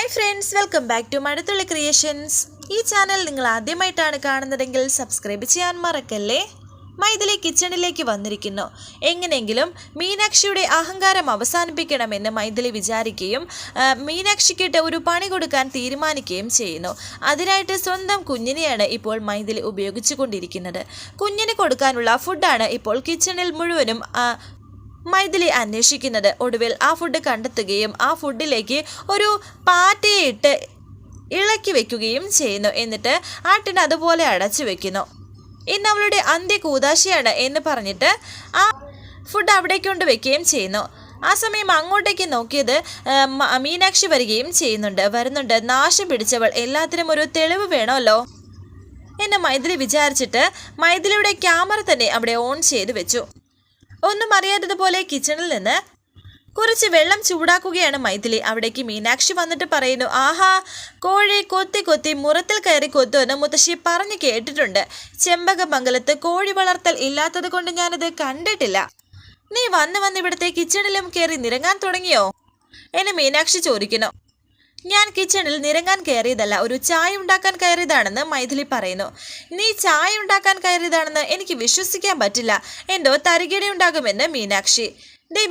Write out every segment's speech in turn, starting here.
Hi friends, welcome back to Mazhathulli creations. ഈ channel നിങ്ങൾ ആദ്യമായിട്ടാണ് കാണുന്നതെങ്കിൽ സബ്സ്ക്രൈബ് ചെയ്യാൻ മറക്കല്ലേ. മൈഥിലി കിച്ചണിലേക്ക് വന്നിരിക്കുന്നു. എങ്ങനെയെങ്കിലും മീനാക്ഷിയുടെ അഹങ്കാരം അവസാനിപ്പിക്കണമെന്ന് മൈഥിലി വിചാരിക്കുകയും മീനാക്ഷിക്കിട്ട് ഒരു പണി കൊടുക്കാൻ തീരുമാനിക്കുകയും ചെയ്യുന്നു. അതിനായിട്ട് സ്വന്തം കുഞ്ഞിനെയാണ് ഇപ്പോൾ മൈഥിലി ഉപയോഗിച്ചു കൊണ്ടിരിക്കുന്നത്. കുഞ്ഞിന് കൊടുക്കാനുള്ള ഫുഡാണ് ഇപ്പോൾ കിച്ചണിൽ മുഴുവനും മൈഥിലി അന്വേഷിക്കുന്നത്. ഒടുവിൽ ആ ഫുഡ് കണ്ടെത്തുകയും ആ ഫുഡിലേക്ക് ഒരു പാറ്റയെ ഇട്ട് ഇളക്കി വെക്കുകയും ചെയ്യുന്നു. എന്നിട്ട് ആട്ടിന് അതുപോലെ അടച്ചു വെക്കുന്നു. ഇന്ന് അവളുടെ അന്ത്യ കൂതാശയാണ് എന്ന് പറഞ്ഞിട്ട് ആ ഫുഡ് അവിടെ കൊണ്ട് വെക്കുകയും ചെയ്യുന്നു. ആ സമയം അങ്ങോട്ടേക്ക് നോക്കിയത് മീനാക്ഷി വരികയും വരുന്നുണ്ട്. നാശം പിടിച്ചവൾ, എല്ലാത്തിനും ഒരു തെളിവ് വേണമല്ലോ എന്ന് മൈഥിലി വിചാരിച്ചിട്ട് മൈഥിലിയുടെ ക്യാമറ തന്നെ അവിടെ ഓൺ ചെയ്ത് വെച്ചു. ഒന്നും അറിയാത്തതുപോലെ കിച്ചണിൽ നിന്ന് കുറച്ച് വെള്ളം ചൂടാക്കുകയാണ് മൈഥിലി. അവിടേക്ക് മീനാക്ഷി വന്നിട്ട് പറയുന്നു, ആഹാ, കോഴി കൊത്തി കൊത്തി മുറത്തിൽ കയറി കൊത്തുമെന്ന് മുത്തശ്ശി പറഞ്ഞു കേട്ടിട്ടുണ്ട്. ചെമ്പകമംഗലത്ത് കോഴി വളർത്തൽ ഇല്ലാത്തത് കൊണ്ട് ഞാനത് കണ്ടിട്ടില്ല. നീ വന്ന് ഇവിടുത്തെ കിച്ചണിലും കയറി നിരങ്ങാൻ തുടങ്ങിയോ എന്ന് മീനാക്ഷി ചോദിക്കുന്നു. ഞാൻ കിച്ചണിൽ നിരങ്ങാൻ കയറിയതല്ല, ഒരു ചായ ഉണ്ടാക്കാൻ കയറിയതാണെന്ന് മൈഥിലി പറയുന്നു. നീ ചായ ഉണ്ടാക്കാൻ കയറിയതാണെന്ന് എനിക്ക് വിശ്വസിക്കാൻ പറ്റില്ല. എന്തോ തരികിടയുണ്ടാകുമെന്ന് മീനാക്ഷി.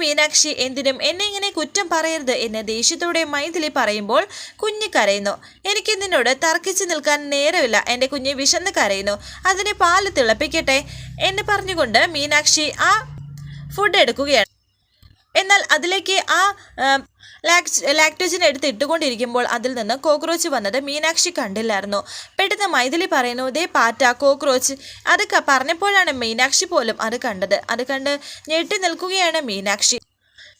മീനാക്ഷി, എന്തിനും എന്നെ ഇങ്ങനെ കുറ്റം പറയരുത് എന്ന് ദേഷ്യത്തോടെ മൈഥിലി പറയുമ്പോൾ കുഞ്ഞ് കരയുന്നു. എനിക്ക് നിന്നോട് തർക്കിച്ചു നിൽക്കാൻ നേരമില്ല. എൻ്റെ കുഞ്ഞ് വിശന്ന് കരയുന്നു, അതിനെ പാല് തിളപ്പിക്കട്ടെ എന്ന് പറഞ്ഞുകൊണ്ട് മീനാക്ഷി ആ ഫുഡ് എടുക്കുകയാണ്. എന്നാൽ അതിലേക്ക് ആ ലാക്ടോജൻ എടുത്ത് ഇട്ടുകൊണ്ടിരിക്കുമ്പോൾ അതിൽ നിന്ന് കോക്രോച്ച് വന്നത് മീനാക്ഷി കണ്ടില്ലായിരുന്നു. പെട്ടെന്ന് മൈഥിലി പറയുന്നു, ദേ പാറ്റ, കോക്രോച്ച്. അത് പറഞ്ഞപ്പോഴാണ് മീനാക്ഷി പോലും അത് കണ്ടത്. അത് കണ്ട് ഞെട്ടി നിൽക്കുകയാണ് മീനാക്ഷി.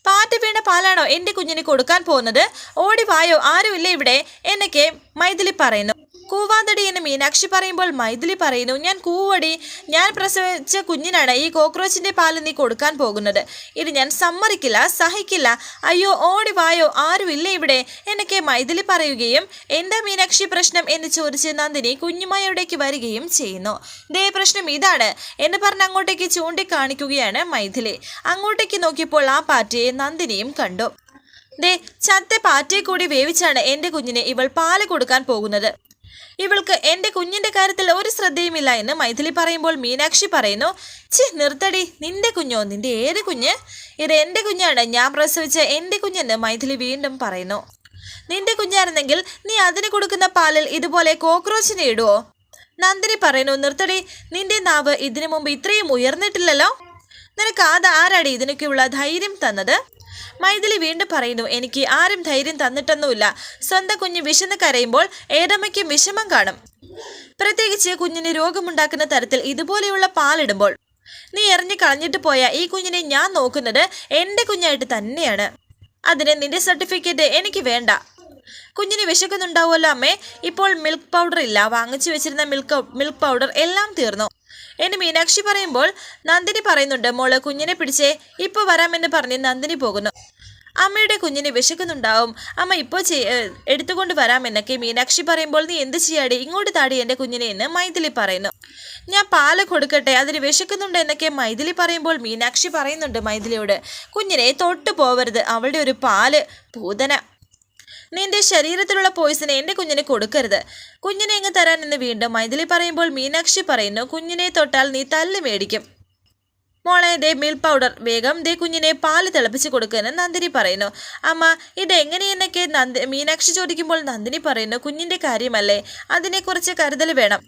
പാറ്റ വീണ പാലാണോ എൻ്റെ കുഞ്ഞിന് കൊടുക്കാൻ പോകുന്നത്? ഓടി വായോ, ആരുമില്ല ഇവിടെ എന്നൊക്കെ മൈഥിലി പറയുന്നു. കൂവാതടി എന്ന് മീനാക്ഷി പറയുമ്പോൾ മൈഥിലി പറയുന്നു, ഞാൻ കൂവടി, ഞാൻ പ്രസവിച്ച കുഞ്ഞിനാണ് ഈ കോക്രോച്ചിൻ്റെ പാല് നീ കൊടുക്കാൻ പോകുന്നത്. ഇത് ഞാൻ സമ്മതിക്കില്ല, സഹിക്കില്ല. അയ്യോ, ഓടി വായോ, ആരുമില്ല ഇവിടെ എന്നൊക്കെ മൈഥിലി പറയുകയും എന്താ മീനാക്ഷി പ്രശ്നം എന്ന് ചോദിച്ച് നന്ദിനി കുഞ്ഞുമായി അവിടേക്ക് വരികയും ചെയ്യുന്നു. പ്രശ്നം ഇതാണ് എന്ന് പറഞ്ഞ് അങ്ങോട്ടേക്ക് ചൂണ്ടിക്കാണിക്കുകയാണ് മൈഥിലി. അങ്ങോട്ടേക്ക് നോക്കിയപ്പോൾ ആ പാറ്റയെ നന്ദിനിയും കണ്ടു. ചത്ത പാറ്റയെ കൂടി വേവിച്ചാണ് എൻ്റെ കുഞ്ഞിന് ഇവൾ പാല് കൊടുക്കാൻ പോകുന്നത്. ഇവൾക്ക് എൻ്റെ കുഞ്ഞിൻ്റെ കാര്യത്തിൽ ഒരു ശ്രദ്ധയുമില്ല എന്ന് മൈഥിലി പറയുമ്പോൾ മീനാക്ഷി പറയുന്നു, നിർത്തടി, നിന്റെ കുഞ്ഞോ? നിന്റെ ഏത് കുഞ്ഞ്? ഇത് എൻ്റെ കുഞ്ഞാണ്, ഞാൻ പ്രസവിച്ച എൻ്റെ കുഞ്ഞെന്ന് മൈഥിലി വീണ്ടും പറയുന്നു. നിന്റെ കുഞ്ഞായിരുന്നെങ്കിൽ നീ അതിന് കൊടുക്കുന്ന പാലിൽ ഇതുപോലെ കോക്രോച്ചിനെ ഇടുവോ? നന്ദിനി പറയുന്നു, നിർത്തടി, നിന്റെ നാവ് ഇതിനു മുമ്പ് ഇത്രയും ഉയർന്നിട്ടില്ലല്ലോ. നിനക്ക് ആരാടി ഇതിനൊക്കെയുള്ള ധൈര്യം തന്നത്? മൈഥിലി വീണ്ടും പറയുന്നു, എനിക്ക് ആരും ധൈര്യം തന്നിട്ടൊന്നുമില്ല. സ്വന്തം കുഞ്ഞ് വിശന്ന് കരയുമ്പോൾ ഏതമ്മയ്ക്കും വിഷമം കാണും, പ്രത്യേകിച്ച് കുഞ്ഞിന് രോഗമുണ്ടാക്കുന്ന തരത്തിൽ ഇതുപോലെയുള്ള പാലിടുമ്പോൾ. നീ എറിഞ്ഞു കളഞ്ഞിട്ട് പോയ ഈ കുഞ്ഞിനെ ഞാൻ നോക്കുന്നത് എൻ്റെ കുഞ്ഞായിട്ട് തന്നെയാണ്. അതിന് നിന്റെ സർട്ടിഫിക്കറ്റ് എനിക്ക് വേണ്ട. കുഞ്ഞിന് വിശക്കുന്നുണ്ടാവുമല്ലോ അമ്മേ. ഇപ്പോൾ മിൽക്ക് പൗഡർ ഇല്ല, വാങ്ങിച്ചു വെച്ചിരുന്ന മിൽക്ക് പൗഡർ എല്ലാം തീർന്നു എന്ന് മീനാക്ഷി പറയുമ്പോൾ നന്ദിനി പറയുന്നുണ്ട്, മോള് കുഞ്ഞിനെ പിടിച്ചേ, ഇപ്പോൾ വരാമെന്ന് പറഞ്ഞ് നന്ദിനി പോകുന്നു. അമ്മയുടെ കുഞ്ഞിന് വിശക്കുന്നുണ്ടാവും, അമ്മ ഇപ്പോൾ എടുത്തുകൊണ്ട് വരാമെന്നൊക്കെ മീനാക്ഷി പറയുമ്പോൾ നീ എന്ത് ചെയ്യാടി, ഇങ്ങോട്ട് താടി എൻ്റെ കുഞ്ഞിനെ എന്ന് മൈഥിലി പറയുന്നു. ഞാൻ പാല് കൊടുക്കട്ടെ, അതിന് വിശക്കുന്നുണ്ട് എന്നൊക്കെ മൈഥിലി പറയുമ്പോൾ മീനാക്ഷി പറയുന്നുണ്ട് മൈഥിലിയോട്, കുഞ്ഞിനെ തൊട്ടു പോവരുത്, അവളുടെ ഒരു പാല് പൂതന. നിന്റെ ശരീരത്തിലുള്ള പോയിസൺ എൻ്റെ കുഞ്ഞിനെ കൊടുക്കരുത്, കുഞ്ഞിനെ എങ്ങ് തരാൻ എന്ന് വീണ്ടും മൈഥിലി പറയുമ്പോൾ മീനാക്ഷി പറയുന്നു, കുഞ്ഞിനെ തൊട്ടാൽ നീ തല്ല് മേടിക്കും. മോളെ, മിൽക്ക് പൗഡർ വേഗം കുഞ്ഞിനെ പാല് തിളപ്പിച്ച് കൊടുക്കുമെന്ന് നന്ദിനി പറയുന്നു. അമ്മ, ഇതെങ്ങനെയെന്നൊക്കെ മീനാക്ഷി ചോദിക്കുമ്പോൾ നന്ദിനി പറയുന്നു, കുഞ്ഞിൻ്റെ കാര്യമല്ലേ, അതിനെക്കുറിച്ച് കരുതൽ വേണം.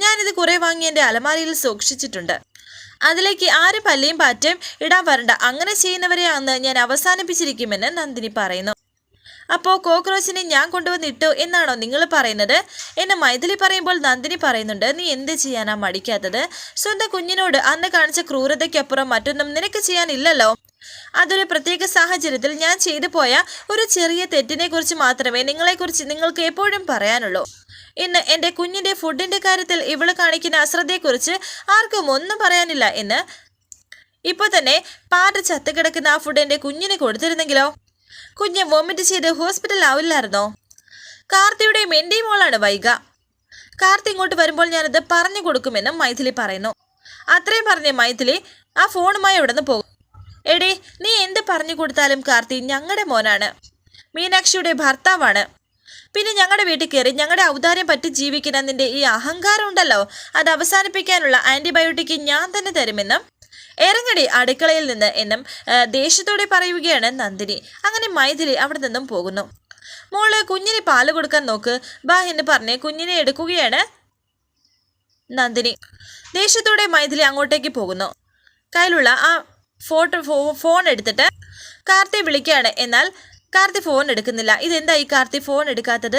ഞാനിത് കുറെ വാങ്ങി എൻ്റെ അലമാരിയിൽ സൂക്ഷിച്ചിട്ടുണ്ട്. അതിലേക്ക് ആരും പല്ലിയും പാറ്റയും ഇടാൻ വരണ്ട, അങ്ങനെ ചെയ്യുന്നവരെ അന്ന് ഞാൻ അവസാനിപ്പിച്ചിരിക്കുമെന്ന് നന്ദിനി പറയുന്നു. അപ്പോൾ കോക്രോച്ചിനെ ഞാൻ കൊണ്ടുവന്നിട്ടു എന്നാണോ നിങ്ങൾ പറയുന്നത് എന്ന് മൈഥിലി പറയുമ്പോൾ നന്ദിനി പറയുന്നുണ്ട്, നീ എന്ത് ചെയ്യാനാ മടിക്കാത്തത്? സ്വന്തം കുഞ്ഞിനോട് അന്ന് കാണിച്ച ക്രൂരതയ്ക്കപ്പുറം മറ്റൊന്നും നിനക്ക് ചെയ്യാനില്ലല്ലോ. അതൊരു പ്രത്യേക സാഹചര്യത്തിൽ ഞാൻ ചെയ്തു പോയ ഒരു ചെറിയ തെറ്റിനെ കുറിച്ച് മാത്രമേ നിങ്ങൾക്ക് എപ്പോഴും പറയാനുള്ളൂ. ഇന്ന് എൻ്റെ കുഞ്ഞിൻ്റെ ഫുഡിൻ്റെ കാര്യത്തിൽ ഇവള് കാണിക്കുന്ന അശ്രദ്ധയെക്കുറിച്ച് ആർക്കും ഒന്നും പറയാനില്ല എന്ന്. ഇപ്പോൾ തന്നെ പാറ്റ ചത്തുകിടക്കുന്ന ആ ഫുഡ് എൻ്റെ കുഞ്ഞിന് കൊടുത്തിരുന്നെങ്കിലോ? കുഞ്ഞ് വോമിറ്റ് ചെയ്ത് ഹോസ്പിറ്റലിൽ ആവില്ലായിരുന്നോ? കാർത്തിയുടെയും എൻ്റെയും മോളാണ് വൈഗ. കാർത്തി ഇങ്ങോട്ട് വരുമ്പോൾ ഞാനത് പറഞ്ഞു കൊടുക്കുമെന്നും മൈഥിലി പറയുന്നു. അത്രയും പറഞ്ഞ മൈഥിലി ആ ഫോണുമായി അവിടെ നിന്ന് പോകും. എടേ, നീ എന്ത് പറഞ്ഞു കൊടുത്താലും കാർത്തി ഞങ്ങളുടെ മോനാണ്, മീനാക്ഷിയുടെ ഭർത്താവാണ്. പിന്നെ ഞങ്ങളുടെ വീട്ടിൽ കയറി ഞങ്ങളുടെ ഔദാര്യം പറ്റി ജീവിക്കുന്ന നിന്റെ ഈ അഹങ്കാരം ഉണ്ടല്ലോ, അത് അവസാനിപ്പിക്കാനുള്ള ആന്റിബയോട്ടിക് ഞാൻ തന്നെ തരുമെന്നും ഇറങ്ങടി അടുക്കളയിൽ നിന്ന് എന്നും ദേഷ്യത്തോടെ പറയുകയാണ് നന്ദിനി. അങ്ങനെ മൈഥിലി അവിടെ നിന്നും പോകുന്നു. മോള് കുഞ്ഞിന് പാല് കൊടുക്കാൻ നോക്ക് ബാ എന്ന് പറഞ്ഞ് കുഞ്ഞിനെ എടുക്കുകയാണ് നന്ദിനി. ദേഷ്യത്തോടെ മൈഥിലി അങ്ങോട്ടേക്ക് പോകുന്നു. കയ്യിലുള്ള ആ ഫോൺ എടുത്തിട്ട് കാർത്തിയെ വിളിക്കുകയാണ്. എന്നാൽ കാർത്തി ഫോൺ എടുക്കുന്നില്ല. ഇതെന്തായി കാർത്തി ഫോൺ എടുക്കാത്തത്?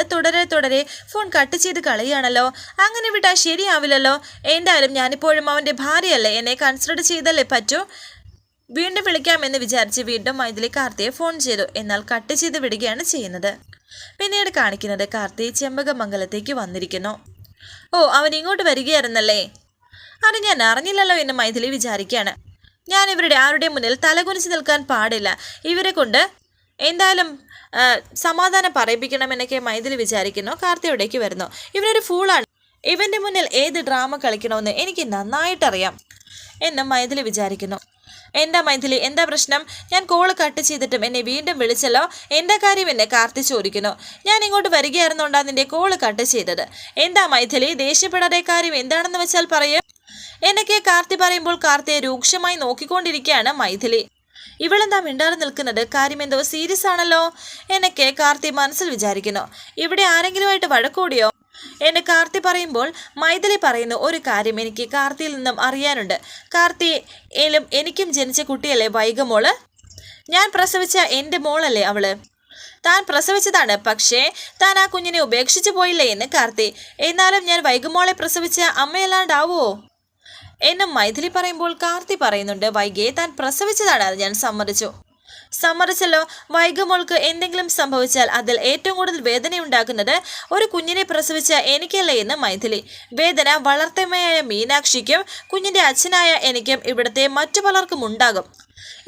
തുടരെ ഫോൺ കട്ട് ചെയ്ത് കളയുകയാണല്ലോ. അങ്ങനെ വിട്ടാൽ ശരിയാവില്ലല്ലോ. എന്തായാലും ഞാനിപ്പോഴും അവൻ്റെ ഭാര്യയല്ലേ, എന്നെ കൺസിഡർ ചെയ്തല്ലേ പറ്റൂ. വീണ്ടും വിളിക്കാമെന്ന് വിചാരിച്ച് വീണ്ടും മൈഥിലി കാർത്തിയെ ഫോൺ ചെയ്തു. എന്നാൽ കട്ട് ചെയ്ത് വിടുകയാണ് ചെയ്യുന്നത്. പിന്നീട് കാണിക്കുന്നത് കാർത്തി ചെമ്പകമംഗലത്തേക്ക് വന്നിരിക്കുന്നു. ഓ, അവൻ ഇങ്ങോട്ട് വരികയായിരുന്നല്ലേ, അത് ഞാൻ അറിഞ്ഞില്ലല്ലോ എന്ന് മൈഥിലി വിചാരിക്കുകയാണ്. ഞാൻ ഇവരുടെ ആരുടെ മുന്നിൽ തലകുനിച്ച് നിൽക്കാൻ പാടില്ല. ഇവരെ കൊണ്ട് എന്തായാലും സമാധാനം പറയിപ്പിക്കണമെന്നൊക്കെ മൈഥിലി വിചാരിക്കുന്നു. കാർത്തി അവിടേക്ക് വരുന്നു. ഇവനൊരു ഫൂളാണ്, ഇവൻ്റെ മുന്നിൽ ഏത് ഡ്രാമ കളിക്കണമെന്ന് എനിക്ക് നന്നായിട്ടറിയാം എന്നും മൈഥിലി വിചാരിക്കുന്നു. എന്താ മൈഥിലി, എന്താ പ്രശ്നം? ഞാൻ കോള് കട്ട് ചെയ്തിട്ടും എന്നെ വീണ്ടും വിളിച്ചല്ലോ, എന്താ കാര്യം എന്ന് കാർത്തി ചോദിക്കുന്നു. ഞാൻ ഇങ്ങോട്ട് വരികയായിരുന്നുണ്ടാ നിന്റെ കോള് കട്ട് ചെയ്തത്. എന്താ മൈഥിലി, ദേഷ്യപ്പെടാതെ കാര്യം എന്താണെന്ന് വെച്ചാൽ പറയൂ എന്നൊക്കെ കാർത്തി പറയുമ്പോൾ കാർത്തിയെ രൂക്ഷമായി നോക്കിക്കൊണ്ടിരിക്കുകയാണ് മൈഥിലി. ഇവളെന്താ മിണ്ടാതെ നിൽക്കുന്നത്? കാര്യം എന്തോ സീരിയസ് ആണല്ലോ എന്നൊക്കെ കാർത്തി മനസ്സിൽ വിചാരിക്കുന്നു. ഇവിടെ ആരെങ്കിലുമായിട്ട് വഴക്കൂടിയോ എന്ന് കാർത്തി പറയുമ്പോൾ മൈഥിലി പറയുന്നു, ഒരു കാര്യം എനിക്ക് കാർത്തിയിൽ നിന്നും അറിയാനുണ്ട്. കാർത്തിയിലും എനിക്കും ജനിച്ച കുട്ടിയല്ലേ വൈഗമോള്? ഞാൻ പ്രസവിച്ച എൻ്റെ മോളല്ലേ അവള്? താൻ പ്രസവിച്ചതാണ്, പക്ഷേ താൻ ആ കുഞ്ഞിനെ ഉപേക്ഷിച്ചു പോയില്ലേ എന്ന് കാർത്തി. എന്നാലും ഞാൻ വൈഗമോളെ പ്രസവിച്ച അമ്മയല്ലാണ്ടാവോ എന്നും മൈഥിലി പറയുമ്പോൾ കാർത്തി പറയുന്നുണ്ട്, വൈഗയെ താൻ പ്രസവിച്ചതാണ്, അത് ഞാൻ സമ്മതിച്ചല്ലോ. വൈഗമോൾക്ക് എന്തെങ്കിലും സംഭവിച്ചാൽ അതിൽ ഏറ്റവും കൂടുതൽ വേദനയുണ്ടാക്കുന്നത് ഒരു കുഞ്ഞിനെ പ്രസവിച്ച എനിക്കല്ലേ എന്ന് മൈഥിലി. വേദന വളർത്തമ്മയായ മീനാക്ഷിക്കും കുഞ്ഞിൻ്റെ അച്ഛനായ എനിക്കും ഇവിടുത്തെ മറ്റു പലർക്കും ഉണ്ടാകും.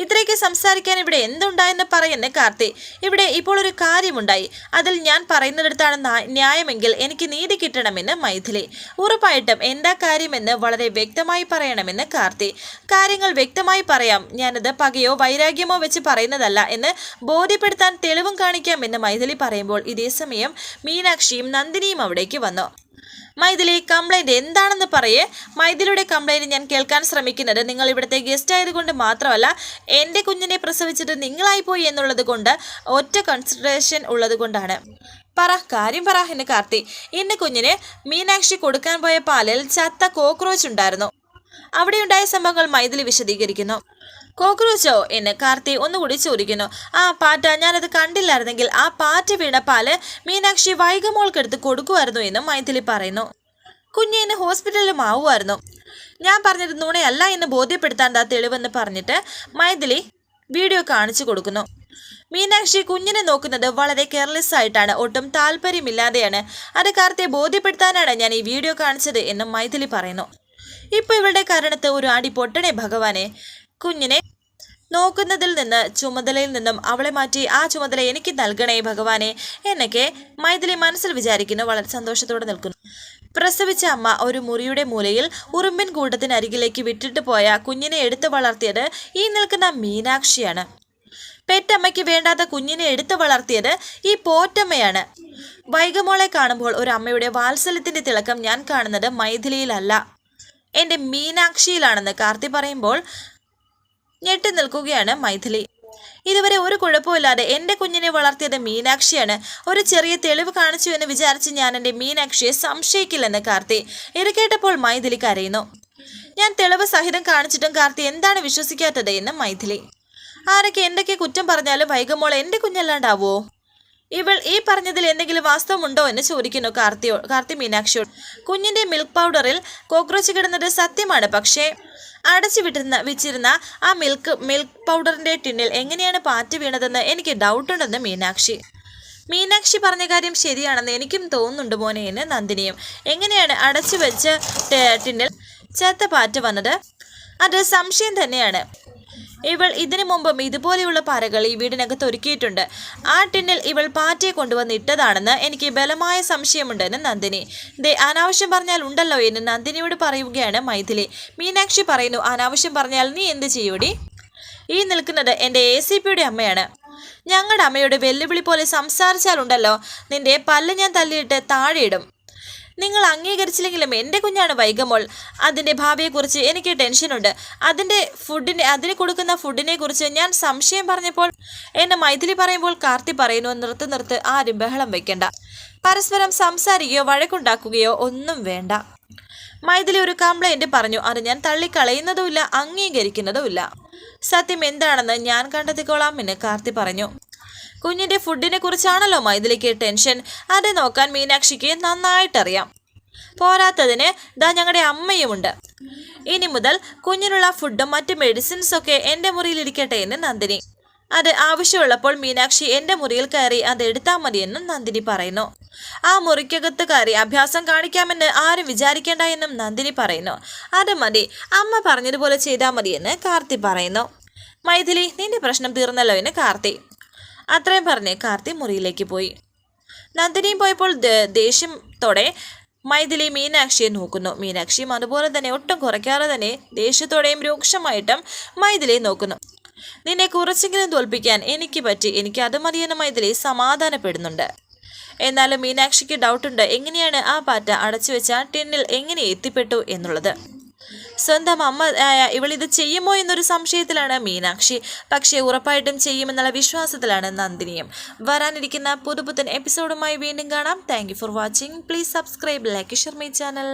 ഇത്രയൊക്കെ സംസാരിക്കാൻ ഇവിടെ എന്തുണ്ടായെന്ന് പറയുന്ന കാർത്തി. ഇവിടെ ഇപ്പോൾ ഒരു കാര്യമുണ്ടായി, അതിൽ ഞാൻ പറയുന്നിടത്താണ് ന്യായമെങ്കിൽ എനിക്ക് നീതി കിട്ടണമെന്ന് മൈഥിലി. ഉറപ്പായിട്ടും എന്താ കാര്യമെന്ന് വളരെ വ്യക്തമായി പറയണമെന്ന് കാർത്തി. കാര്യങ്ങൾ വ്യക്തമായി പറയാം, ഞാനത് പകയോ വൈരാഗ്യമോ വെച്ച് പറയുന്നതല്ല എന്ന് ബോധ്യപ്പെടുത്താൻ തെളിവും കാണിക്കാമെന്ന് മൈഥിലി പറയുമ്പോൾ ഇതേസമയം മീനാക്ഷിയും നന്ദിനിയും അവിടേക്ക് വന്നു. മൈഥിലി, കംപ്ലൈൻറ്റ് എന്താണെന്ന് പറയേ. മൈഥിലിയുടെ കംപ്ലൈൻറ്റ് ഞാൻ കേൾക്കാൻ ശ്രമിക്കുന്നത് നിങ്ങൾ ഇവിടുത്തെ ഗസ്റ്റ് ആയതുകൊണ്ട് മാത്രമല്ല, എൻ്റെ കുഞ്ഞിനെ പ്രസവിച്ചിട്ട് നിങ്ങളായിപ്പോയി എന്നുള്ളത് കൊണ്ട്, ഒറ്റ കൺസിഡറേഷൻ ഉള്ളത് കൊണ്ടാണ്. കാര്യം പറ എന്ന് കാർത്തി. എൻ്റെ കുഞ്ഞിന് മീനാക്ഷി കൊടുക്കാൻ പോയ പാലിൽ ചത്ത കോക്രോച്ച് ഉണ്ടായിരുന്നു. അവിടെയുണ്ടായ സംഭവങ്ങൾ മൈഥിലി വിശദീകരിക്കുന്നു. കോക്രോച്ചോ എന്ന് കാർത്തി ഒന്നുകൂടി ചോദിക്കുന്നു. ആ പാറ്റ, ഞാനത് കണ്ടില്ലായിരുന്നെങ്കിൽ ആ പാറ്റ വീണ പാല് മീനാക്ഷി വൈഗമോൾക്കെടുത്ത് കൊടുക്കുമായിരുന്നു എന്നും മൈഥിലി പറയുന്നു. കുഞ്ഞിന് ഹോസ്പിറ്റലിലും ആവുമായിരുന്നു. ഞാൻ പറഞ്ഞത് നുണയല്ല എന്ന് ബോധ്യപ്പെടുത്താൻ തെളിവെന്ന് പറഞ്ഞിട്ട് മൈഥിലി വീഡിയോ കാണിച്ചു കൊടുക്കുന്നു. മീനാക്ഷി കുഞ്ഞിനെ നോക്കുന്നത് വളരെ കെയർലെസ് ആയിട്ടാണ്, ഒട്ടും താല്പര്യമില്ലാതെയാണ്. അത് കാർത്തിയെ ബോധ്യപ്പെടുത്താനാണ് ഞാൻ ഈ വീഡിയോ കാണിച്ചത് എന്നും മൈഥിലി പറയുന്നു. ഇപ്പൊ ഇവളുടെ കാരണത്ത് ഒരു അടി പൊട്ടണേ ഭഗവാനെ. കുഞ്ഞിനെ നോക്കുന്നതിൽ നിന്ന് ചുമതലയിൽ നിന്നും അവളെ മാറ്റി ആ ചുമതല എനിക്ക് നൽകണേ ഭഗവാനെ എന്നൊക്കെ മൈഥിലി മനസ്സിൽ വിചാരിക്കുന്നു. വളരെ സന്തോഷത്തോടെ നിൽക്കുന്നു. പ്രസവിച്ച അമ്മ ഒരു മുറിയുടെ മൂലയിൽ ഉറുമ്പിൻ കൂട്ടത്തിനരികിലേക്ക് വിട്ടിട്ട് പോയ കുഞ്ഞിനെ എടുത്തു വളർത്തിയത് ഈ നിൽക്കുന്ന മീനാക്ഷിയാണ്. പെറ്റമ്മയ്ക്ക് വേണ്ടാത്ത കുഞ്ഞിനെ എടുത്തു വളർത്തിയത് ഈ പോറ്റമ്മയാണ്. വൈഗമോളെ കാണുമ്പോൾ ഒരു അമ്മയുടെ വാത്സല്യത്തിന്റെ തിളക്കം ഞാൻ കാണുന്നത് മൈഥിലിയിലല്ല, എൻ്റെ മീനാക്ഷിയിലാണെന്ന് കാർത്തി പറയുമ്പോൾ ഞെട്ടി നിൽക്കുകയാണ് മൈഥിലി. ഇതുവരെ ഒരു കുഴപ്പമില്ലാതെ എൻ്റെ കുഞ്ഞിനെ വളർത്തിയത് മീനാക്ഷിയാണ്. ഒരു ചെറിയ തെളിവ് കാണിച്ചു എന്ന് വിചാരിച്ച് ഞാൻ എൻ്റെ മീനാക്ഷിയെ സംശയിക്കില്ലെന്ന് കാർത്തി. ഇത് കേട്ടപ്പോൾ മൈഥിലി കരയുന്നു. ഞാൻ തെളിവ് സഹിതം കാണിച്ചിട്ടും കാർത്തി എന്താണ് വിശ്വസിക്കാത്തത് എന്ന് മൈഥിലി. ആരൊക്കെ എന്തൊക്കെ കുറ്റം പറഞ്ഞാലും വൈഗമോൾ എൻ്റെ കുഞ്ഞല്ലാണ്ടാവോ? ഇവൾ ഈ പറഞ്ഞതിൽ എന്തെങ്കിലും വാസ്തവമുണ്ടോ എന്ന് ചോദിക്കുന്നു കാർത്തി മീനാക്ഷിയോട്. കുഞ്ഞിൻ്റെ മിൽക്ക് പൗഡറിൽ കോക്രോച്ച് കിടന്നത് സത്യമാണ്, പക്ഷേ അടച്ചു വെച്ചിരുന്ന ആ മിൽക്ക് പൗഡറിൻ്റെ ടിന്നിൽ എങ്ങനെയാണ് പാറ്റ വീണതെന്ന് എനിക്ക് ഡൗട്ടുണ്ടെന്ന് മീനാക്ഷി പറഞ്ഞ കാര്യം ശരിയാണെന്ന് എനിക്കും തോന്നുന്നുണ്ട് മോനെ എന്ന് നന്ദിനിയും. എങ്ങനെയാണ് അടച്ചു വെച്ച ടിന്നിൽ ചത്ത പാറ്റ വന്നത്? അത് സംശയം തന്നെയാണ്. ഇവൾ ഇതിനു മുമ്പും ഇതുപോലെയുള്ള പാരകൾ ഈ വീടിനകത്ത് ഒരുക്കിയിട്ടുണ്ട്. ആ ടിന്നിൽ ഇവൾ പാറ്റയെ കൊണ്ടുവന്ന് ഇട്ടതാണെന്ന് എനിക്ക് ബലമായ സംശയമുണ്ടെന്ന് നന്ദിനി. അനാവശ്യം പറഞ്ഞാൽ ഉണ്ടല്ലോ എന്ന് നന്ദിനിയോട് പറയുകയാണ് മൈഥിലി. മീനാക്ഷി പറയുന്നു, അനാവശ്യം പറഞ്ഞാൽ നീ എന്ത് ചെയ്യൂടി? ഈ നിൽക്കുന്നത് എൻ്റെ ACPയുടെ അമ്മയാണ്. ഞങ്ങളുടെ അമ്മയുടെ വെല്ലുവിളി പോലെ സംസാരിച്ചാലുണ്ടല്ലോ നിന്റെ പല്ല് ഞാൻ തല്ലിയിട്ട് താഴെയിടും. നിങ്ങൾ അംഗീകരിച്ചില്ലെങ്കിലും എൻ്റെ കുഞ്ഞാണ് വൈഗമോൾ. അതിൻ്റെ ഭാവിയെക്കുറിച്ച് എനിക്ക് ടെൻഷനുണ്ട്. അതിന് കൊടുക്കുന്ന ഫുഡിനെ കുറിച്ച് ഞാൻ സംശയം പറഞ്ഞപ്പോൾ എന്നെ മൈഥിലി പറയുമ്പോൾ കാർത്തി പറയുന്നു, നിർത്ത്, ആരും ബഹളം വെക്കണ്ട. പരസ്പരം സംസാരിക്കുകയോ വഴക്കുണ്ടാക്കുകയോ ഒന്നും വേണ്ട. മൈഥിലി ഒരു കംപ്ലൈൻറ്റ് പറഞ്ഞു. അത് ഞാൻ തള്ളിക്കളയുന്നതുമില്ല, അംഗീകരിക്കുന്നതുമില്ല. സത്യം എന്താണെന്ന് ഞാൻ കണ്ടെത്തിക്കോളാം എന്ന് കാർത്തി പറഞ്ഞു. കുഞ്ഞിൻ്റെ ഫുഡിനെ കുറിച്ചാണല്ലോ മൈഥിലിക്ക് ടെൻഷൻ. അത് നോക്കാൻ മീനാക്ഷിക്ക് നന്നായിട്ടറിയാം. പോരാത്തതിന് ഞങ്ങളുടെ അമ്മയുമുണ്ട്. ഇനി മുതൽ കുഞ്ഞിനുള്ള ഫുഡും മറ്റ് മെഡിസിൻസൊക്കെ എൻ്റെ മുറിയിലിരിക്കട്ടെ എന്ന് നന്ദിനി. അത് ആവശ്യമുള്ളപ്പോൾ മീനാക്ഷി എൻ്റെ മുറിയിൽ കയറി അത് എടുത്താൽ മതിയെന്നും നന്ദിനി പറയുന്നു. ആ മുറിക്കകത്ത് കയറി അഭ്യാസം കാണിക്കാമെന്ന് ആരും വിചാരിക്കേണ്ട എന്നും നന്ദിനി പറയുന്നു. അത് മതി, അമ്മ പറഞ്ഞതുപോലെ ചെയ്താൽ മതിയെന്ന് കാർത്തി പറയുന്നു. മൈഥിലി, നിന്റെ പ്രശ്നം തീർന്നല്ലോ എന്ന് കാർത്തി. അത്രയും പറഞ്ഞ് കാർത്തി മുറിയിലേക്ക് പോയി. നന്ദിനിയും പോയപ്പോൾ ദേഷ്യത്തോടെ മൈഥിലി മീനാക്ഷിയെ നോക്കുന്നു. മീനാക്ഷിയും അതുപോലെ തന്നെ ഒട്ടും കുറയ്ക്കാതെ തന്നെ ദേഷ്യത്തോടെയും രൂക്ഷമായിട്ടും മൈഥിലിയെ നോക്കുന്നു. നിന്നെ കുറച്ചെങ്കിലും തോൽപ്പിക്കാൻ എനിക്ക് പറ്റി, എനിക്ക് അത് മതിയെന്ന് മൈഥിലി സമാധാനപ്പെടുന്നുണ്ട്. എന്നാലും മീനാക്ഷിക്ക് ഡൗട്ടുണ്ട്, എങ്ങനെയാണ് ആ പാറ്റ അടച്ചു വെച്ച ടിന്നിൽ എങ്ങനെ എത്തിപ്പെട്ടു എന്നുള്ളത്. സ്വന്തം അമ്മ ഇവളിത് ചെയ്യുമോ എന്നൊരു സംശയത്തിലാണ് മീനാക്ഷി. പക്ഷേ ഉറപ്പായിട്ടും ചെയ്യുമെന്നുള്ള വിശ്വാസത്തിലാണ് നന്ദിനിയും. വരാനിരിക്കുന്ന പുതുപുത്തൻ എപ്പിസോഡുമായി വീണ്ടും കാണാം. Thank you for watching. Please subscribe, like, share my channel.